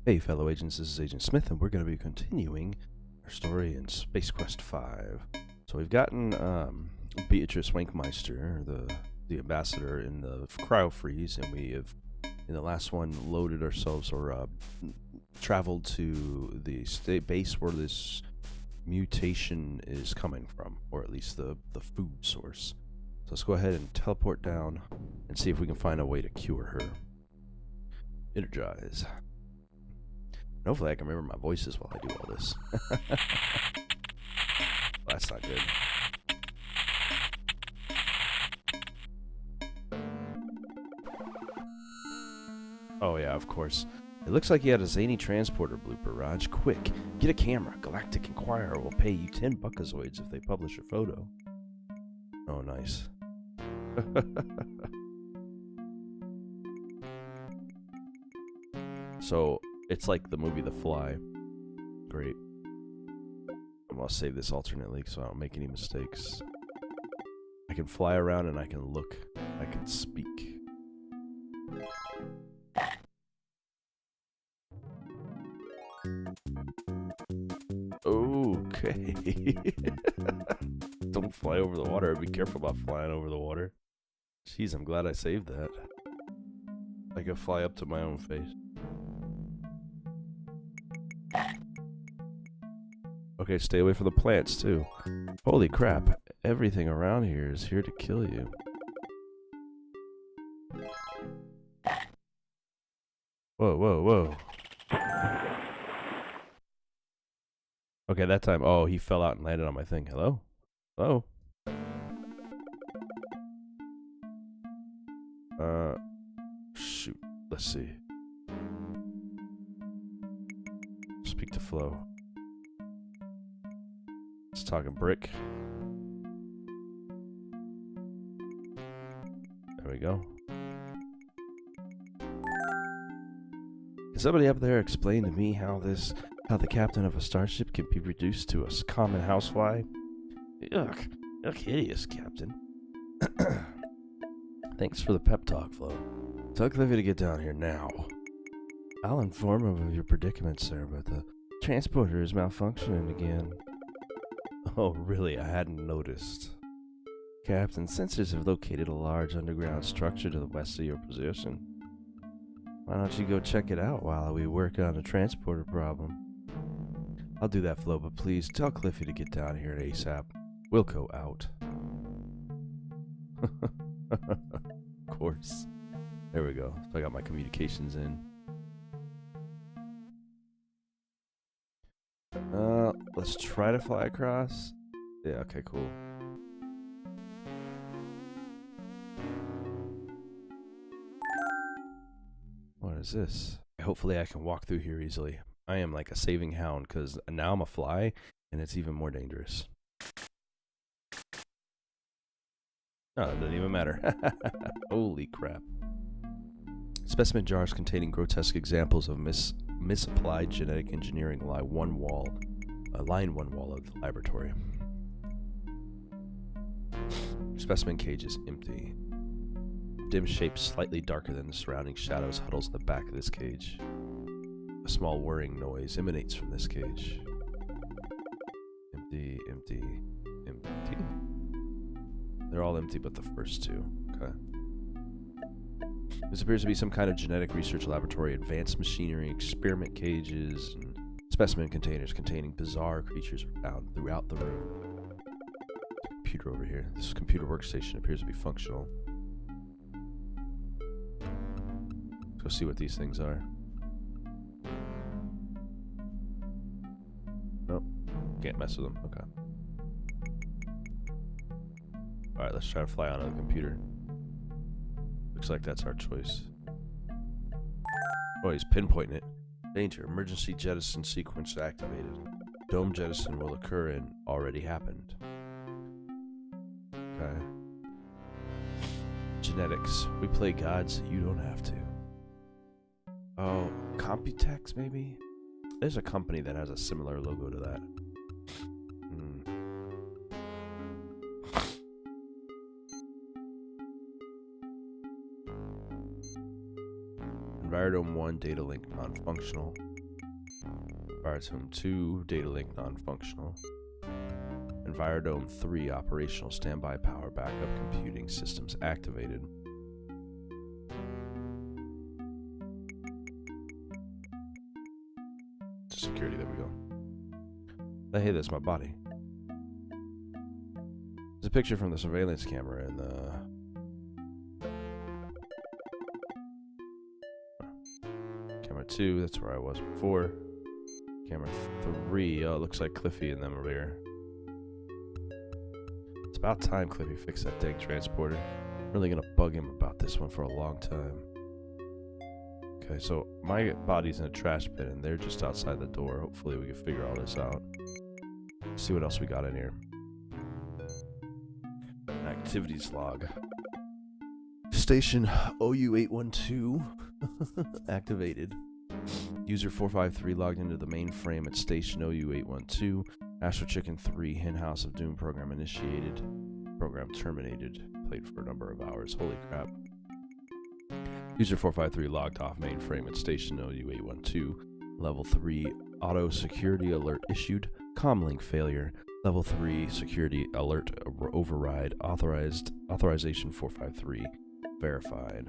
Hey fellow agents, this is Agent Smith, and we're going to be continuing our story in Space Quest 5. So we've gotten Beatrice Wankmeister, the ambassador, in the cryo freeze, and we have, in the last one, loaded ourselves or traveled to the state base where this mutation is coming from, or at least the food source. So let's go ahead and teleport down and see if we can find a way to cure her. Energize. And hopefully I can remember my voices while I do all this. Well, that's not good. Oh yeah, of course. It looks like you had a zany transporter blooper, Raj. Quick, get a camera. Galactic Inquirer will pay you 10 buckazoids if they publish a photo. Oh, nice. So, it's like the movie The Fly. Great. I'm gonna save this alternately so I don't make any mistakes. I can fly around and I can look. I can speak. Okay. Don't fly over the water. Be careful about flying over the water. Jeez, I'm glad I saved that. I could fly up to my own face. Okay, stay away from the plants, too. Holy crap. Everything around here is here to kill you. Whoa, whoa, whoa. Okay, that time. Oh, he fell out and landed on my thing. Hello? Hello? Shoot. Let's see. Speak to Flo. Let's talk a brick. There we go. Can somebody up there explain to me how the captain of a starship can be reduced to a common housefly? Ugh, hideous, Captain. Thanks for the pep talk, Flo. Tell Cliffy to get down here now. I'll inform him of your predicament, sir, but the transporter is malfunctioning again. Oh, really? I hadn't noticed. Captain, sensors have located a large underground structure to the west of your position. Why don't you go check it out while we work on the transporter problem? I'll do that, Flo, but please tell Cliffy to get down here ASAP. Wilco out. Of course. There we go. So I got my communications in. Let's try to fly across. Yeah, okay, cool. What is this? Hopefully I can walk through here easily. I am like a saving hound because now I'm a fly and it's even more dangerous. Oh, it doesn't even matter. Holy crap. Specimen jars containing grotesque examples of misapplied genetic engineering line one wall of the laboratory. Specimen cage is empty. Dim shape slightly darker than the surrounding shadows huddles in the back of this cage. A small whirring noise emanates from this cage. Empty, empty, empty. They're all empty but the first two. Okay. This appears to be some kind of genetic research laboratory, advanced machinery, experiment cages, and specimen containers containing bizarre creatures are found throughout the room. Computer over here. This computer workstation appears to be functional. Let's go see what these things are. Nope. Can't mess with them. Okay. Alright, let's try to fly onto the computer. Looks like that's our choice. Oh, he's pinpointing it. Danger. Emergency jettison sequence activated. Dome jettison will occur and already happened. Okay. Genetics. We play God so you don't have to. Oh, Computex maybe? There's a company that has a similar logo to that. Envirodome 1 data link non-functional. Envirodome 2, data link non-functional. Envirodome 3, operational standby power backup computing systems activated. Security, there we go. Hey, that's my body. There's a picture from the surveillance camera in the... Camera 2, that's where I was before. Camera 3, oh, it looks like Cliffy and them are here. It's about time Cliffy fixed that dang transporter. I'm really gonna bug him about this one for a long time. Okay, so my body's in a trash bin and they're just outside the door. Hopefully we can figure all this out. See what else we got in here. Activities log. Station OU812 activated. User 453 logged into the mainframe at Station OU812. Astro Chicken 3 Henhouse of Doom program initiated. Program terminated. Played for a number of hours. Holy crap. User 453 logged off mainframe at Station OU812. Level 3 auto security alert issued. Comlink failure. Level 3 security alert override. Authorization 453 verified.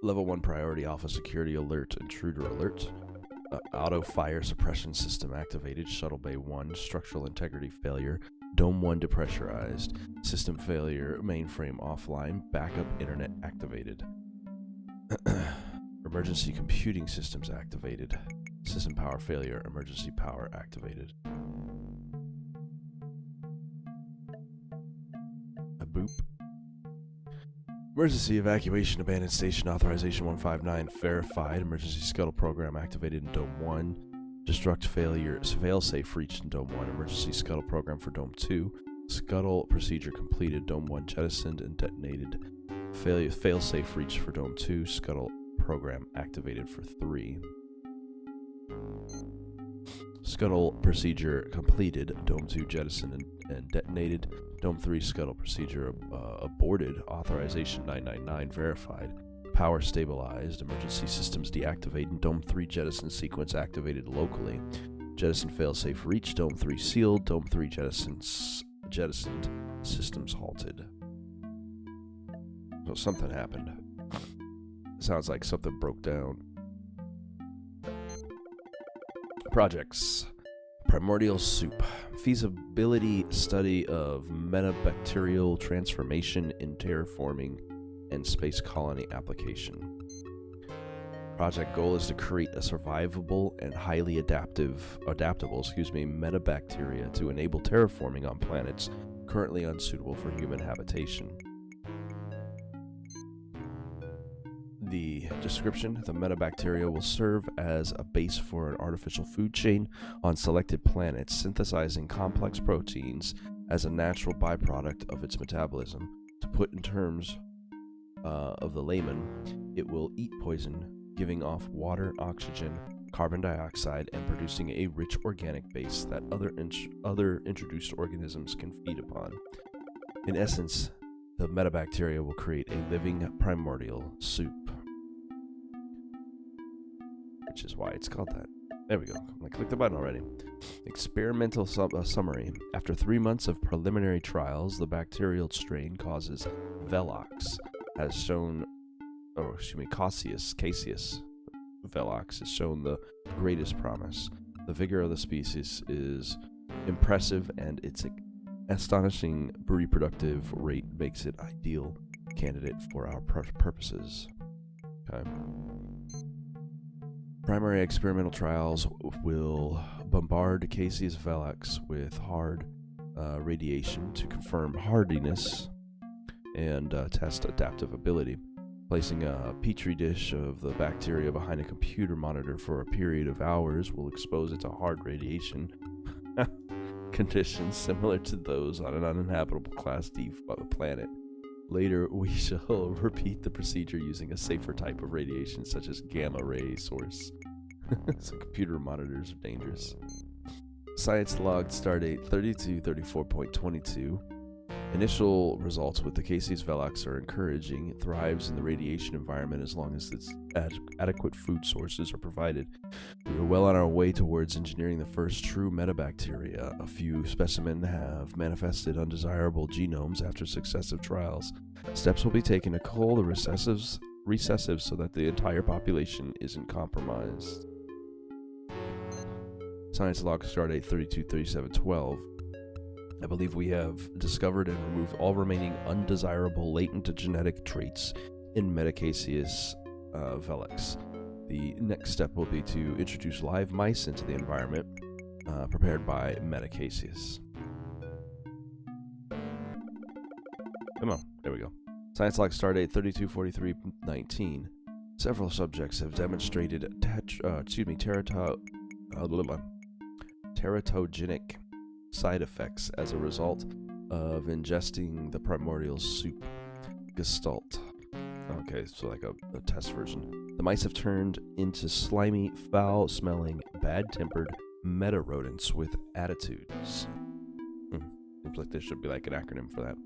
Level 1 priority alpha security alert intruder alert. Auto fire suppression system activated. Shuttle Bay 1 structural integrity failure. Dome 1 depressurized. System failure. Mainframe offline. Backup internet activated. Emergency computing systems activated. System power failure. Emergency power activated. A boop. Emergency evacuation abandoned station authorization 159 verified. Emergency scuttle program activated in Dome 1. Destruct failure. Failsafe reached in Dome 1. Emergency scuttle program for Dome 2. Scuttle procedure completed. Dome 1 jettisoned and detonated. Failsafe reached for Dome 2. Scuttle program activated for 3. Scuttle procedure completed. Dome 2 jettisoned and detonated. Dome 3 scuttle procedure aborted. Authorization 999 verified. Power stabilized. Emergency systems deactivated. Dome 3 jettison sequence activated locally. Jettison failsafe reached. Dome 3 sealed. Dome 3 jettisoned. Systems halted. So something happened. Sounds like something broke down. Projects. Primordial Soup. Feasibility study of metabacterial transformation in terraforming and space colony application. Project goal is to create a survivable and highly adaptable metabacteria to enable terraforming on planets currently unsuitable for human habitation. The description: the metabacteria will serve as a base for an artificial food chain on selected planets, synthesizing complex proteins as a natural byproduct of its metabolism. To put in terms of the layman, it will eat poison, giving off water, oxygen, carbon dioxide, and producing a rich organic base that other introduced organisms can feed upon. In essence, the metabacteria will create a living primordial soup. Which is why it's called that. There we go. I clicked the button already. Experimental summary. After 3 months of preliminary trials, the bacterial strain causes Velox has shown, Caseus Velox has shown the greatest promise. The vigor of the species is impressive, and its astonishing reproductive rate makes it ideal candidate for our purposes. Okay. Primary experimental trials will bombard Caseus Velox with hard radiation to confirm hardiness and test adaptive ability. Placing a petri dish of the bacteria behind a computer monitor for a period of hours will expose it to hard radiation conditions similar to those on an uninhabitable Class D planet. Later, we shall repeat the procedure using a safer type of radiation, such as gamma ray source. So computer monitors are dangerous. Science logged stardate 3234.22. Initial results with the Casey's Velox are encouraging. It thrives in the radiation environment as long as its adequate food sources are provided. We are well on our way towards engineering the first true metabacteria. A few specimens have manifested undesirable genomes after successive trials. Steps will be taken to cull the recessives so that the entire population isn't compromised. Science log stardate 323712. I believe we have discovered and removed all remaining undesirable latent genetic traits in Metacaseus velox. The next step will be to introduce live mice into the environment prepared by Metacaseus. Come on, there we go. Science log stardate 324319. Several subjects have demonstrated teratogenic side effects as a result of ingesting the Primordial Soup. Gestalt. Okay, so like a test version. The mice have turned into slimy, foul-smelling, bad-tempered meta-rodents with attitudes. Seems like there should be like an acronym for that.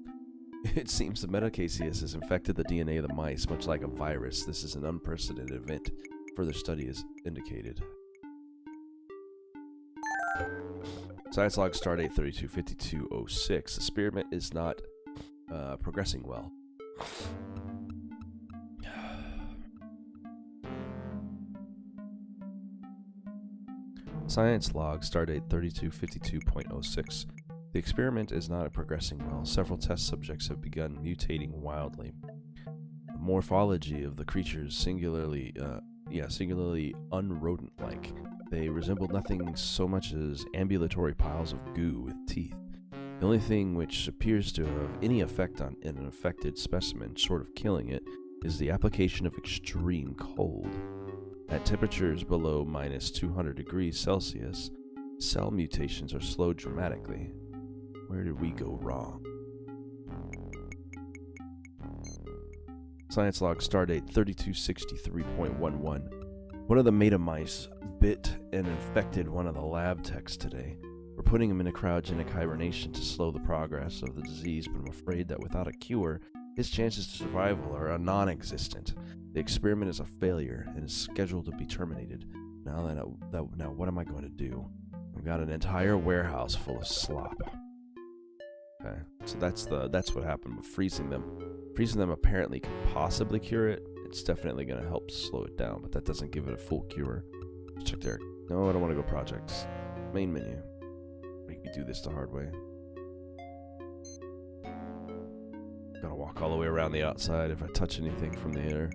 It seems the Metacaseus has infected the DNA of the mice, much like a virus. This is an unprecedented event. Further study is indicated. Science log stardate 325206. The experiment is not progressing well. Science log stardate 3252.06. The experiment is not progressing well. Several test subjects have begun mutating wildly. The morphology of the creatures singularly unrodent-like. They resembled nothing so much as ambulatory piles of goo with teeth. The only thing which appears to have any effect on an affected specimen, short of killing it, is the application of extreme cold. At temperatures below minus 200 degrees Celsius, cell mutations are slowed dramatically. Where did we go wrong? Science log stardate 3263.11. One of the metamice bit and infected one of the lab techs today. We're putting him in a cryogenic hibernation to slow the progress of the disease, but I'm afraid that without a cure, his chances of survival are non-existent. The experiment is a failure and is scheduled to be terminated. Now what am I going to do? I've got an entire warehouse full of slop. Okay, so that's what happened with freezing them. Freezing them apparently could possibly cure it. It's definitely going to help slow it down, but that doesn't give it a full cure. Let's check there. No, I don't want to go projects. Main menu. Make me do this the hard way. Gotta walk all the way around the outside if I touch anything from the air.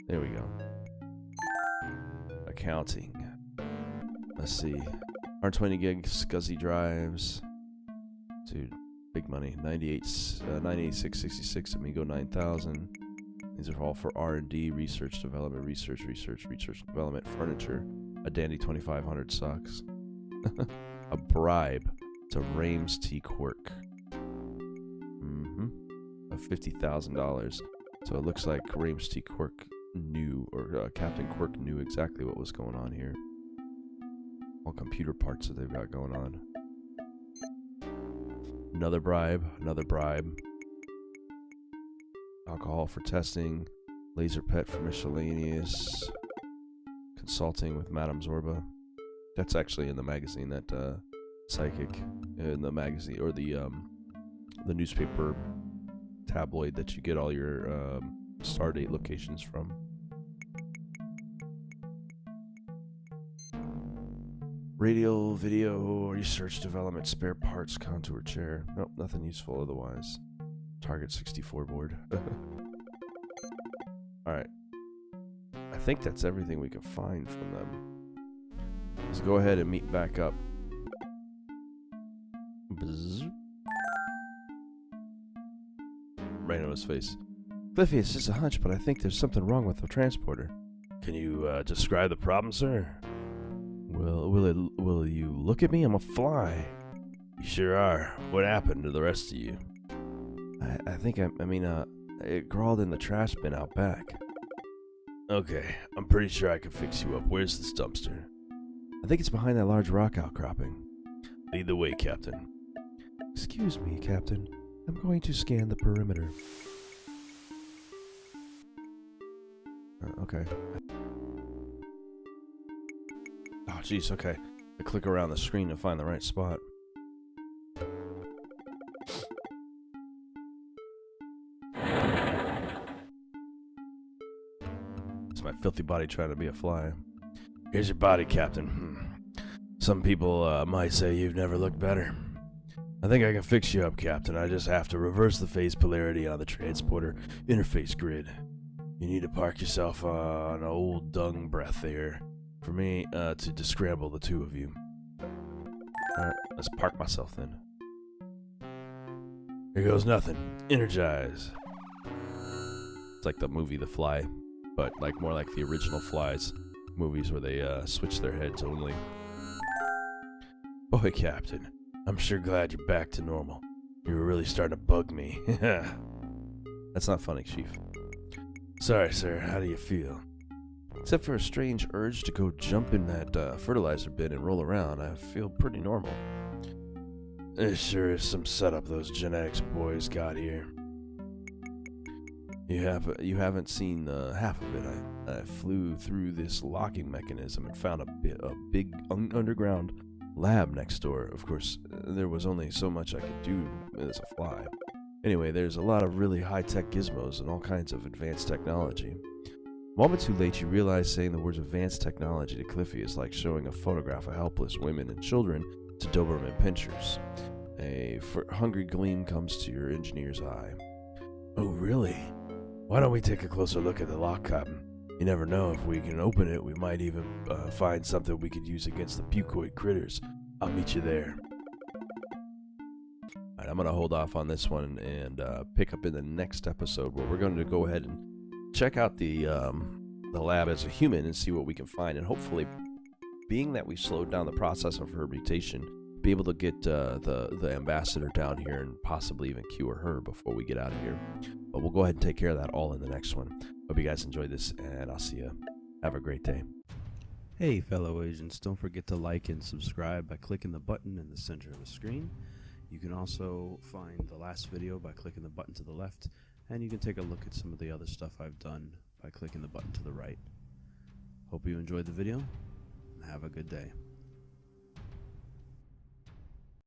There we go. Accounting. Let's see. 120 gig SQ5 drives. Dude, big money. 98666 Amigo 9000. These are all for R&D, research, development, research, development, furniture. A dandy 2500 sucks. A bribe to Rames T. Quirk. Of $50,000. So it looks like Rames T. Quirk knew, or Captain Quirk knew exactly what was going on here. All computer parts that they've got going on. Another bribe, Alcohol for testing, laser pet for miscellaneous, consulting with Madame Zorba. That's actually in the magazine, that psychic in the magazine, or the newspaper tabloid that you get all your stardate locations from. Radio, video, research, development, spare parts, contour chair. Nope, nothing useful otherwise. Target 64 board. Alright. I think that's everything we can find from them. Let's go ahead and meet back up. Bzz. Right on his face. Cliffy, it's just a hunch, but I think there's something wrong with the transporter. Can you describe the problem, sir? Will you look at me? I'm a fly. You sure are. What happened to the rest of you? I think it crawled in the trash bin out back. Okay, I'm pretty sure I can fix you up. Where's this dumpster? I think it's behind that large rock outcropping. Lead the way, Captain. Excuse me, Captain. I'm going to scan the perimeter. Okay. Oh, jeez, okay. I click around the screen to find the right spot. It's my filthy body trying to be a fly. Here's your body, Captain. Some people might say you've never looked better. I think I can fix you up, Captain. I just have to reverse the phase polarity on the transporter interface grid. You need to park yourself on old dung breath there for me to descramble the two of you. Alright, let's park myself then. Here goes nothing. Energize. It's like the movie The Fly, but like more like the original Flies movies where they switch their heads only. Boy, Captain, I'm sure glad you're back to normal. You were really starting to bug me. That's not funny, Chief. Sorry, sir. How do you feel? Except for a strange urge to go jump in that fertilizer bin and roll around, I feel pretty normal. It sure is some setup those genetics boys got here. You haven't seen half of it. I flew through this locking mechanism and found a big underground lab next door. Of course, there was only so much I could do as a fly. Anyway, there's a lot of really high-tech gizmos and all kinds of advanced technology. A moment too late, you realize saying the words advanced technology to Cliffy is like showing a photograph of helpless women and children to Doberman pinchers. A hungry gleam comes to your engineer's eye. Oh, really? Why don't we take a closer look at the lock, Captain? You never know, if we can open it, we might even find something we could use against the pucoid critters. I'll meet you there. Alright, I'm going to hold off on this one and pick up in the next episode where we're going to go ahead and check out the lab as a human and see what we can find. And hopefully, being that we slowed down the process of her mutation, be able to get the ambassador down here and possibly even cure her before we get out of here. But we'll go ahead and take care of that all in the next one. Hope you guys enjoyed this, and I'll see you. Have a great day. Hey, fellow agents, don't forget to like and subscribe by clicking the button in the center of the screen. You can also find the last video by clicking the button to the left, and you can take a look at some of the other stuff I've done by clicking the button to the right. Hope you enjoyed the video, and have a good day.